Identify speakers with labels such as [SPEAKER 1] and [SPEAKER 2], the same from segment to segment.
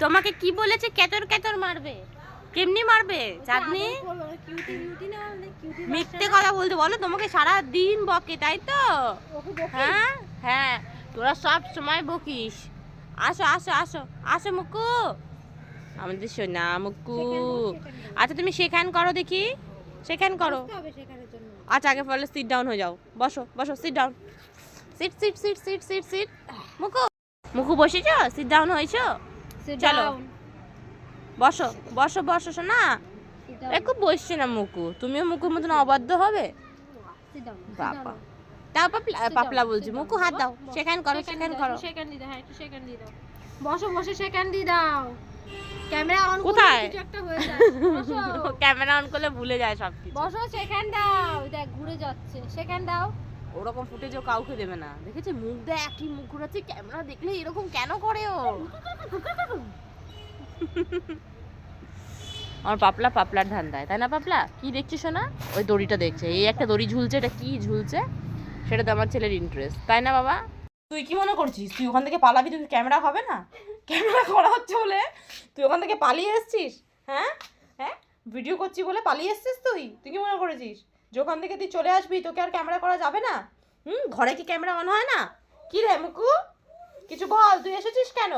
[SPEAKER 1] তোমাকে কি বলেছে কেতর কেতর মারবে? কেমনি মারবে চাঁদনি? মিথ্যে কথা বলতে বলো, তোমাকে সারা দিন বকে তাই তো? হ্যাঁ হ্যাঁ, তোরা সব সময় বকিস। আসো আসো আসো আসো মুকু, আমাদের সোনা মুকু। আচ্ছা তুমি শেখান করো দেখি, শেখান করো। আচ্ছা আগে ফলে সিট ডাউন হয়ে যাও, বসো বসো, sit down, sit sit sit sit sit sit. Muku Muku বসেছো? সিট ডাউন হয়েছো? চলো বসো বসো বসো সোনা। একটু বসছে না মুকু, তুমিও মুকুর মতন অবাধ্য হবে? বাবা তাও পাপলা পাপলা বলছি, মুকু হাত দাও, সেখান করো সেখান করো।
[SPEAKER 2] সেকেন্ড দিয়ে দাও, হ্যাঁ একটু সেকেন্ড দিয়ে দাও। বসো বসে সেকেন্ড দিয়ে দাও। ক্যামেরা অন
[SPEAKER 1] কোথায়?
[SPEAKER 2] কিছু একটা হয়ে যায়। বসো
[SPEAKER 1] ক্যামেরা অন করলে ভুলে যায় সব কিছু।
[SPEAKER 2] বসো সেকেন্ড দাও, দেখ ঘুরে যাচ্ছে, সেকেন্ড দাও।
[SPEAKER 1] ওরকম ফুটেজও কাউকে দেবে না, দেখেছি মুখ দেয় একই মুখ ঘুরাচ্ছে, ক্যামেরা দেখলে এরকম কেন করে ও? আমার পাপলা পাপলার ধান্দায়, তাই না পাপলা? কি দেখছিস না? ওই দড়িটা দেখছে, এই একটা দড়ি ঝুলছে, এটা কি ঝুলছে সেটাতে আমার ছেলের ইন্টারেস্ট, তাই না বাবা? তুই কি মনে করছিস তুই ওখান থেকে পালাবি? তুই ক্যামেরা হবে না? ক্যামেরা করা হচ্ছে বলে তুই ওখান থেকে পালিয়ে এসছিস? হ্যাঁ হ্যাঁ, ভিডিও করছি বলে পালিয়ে এসছিস তুই? তুই কি মনে করেছিস যে ওখান থেকে তুই চলে আসবি, তোকে আর ক্যামেরা করা যাবে না? ঘরে কি ক্যামেরা অন হয় না? কি রে মুকু, কিছু বল, তুই এসেছিস কেন?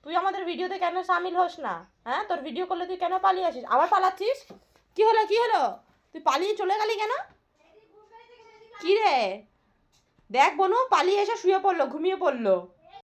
[SPEAKER 1] তুই আমাদের ভিডিওতে কেন সামিল হোস না? হ্যাঁ, তোর ভিডিও করলে তুই কেন পালিয়ে আসিস? আবার পালাচ্ছিস? কি হলো কি হলো, তুই পালিয়ে চলে গেলি কেন? কি রে, দেখ বনু পালিয়ে এসে শুয়ে পড়লো, ঘুমিয়ে পড়লো।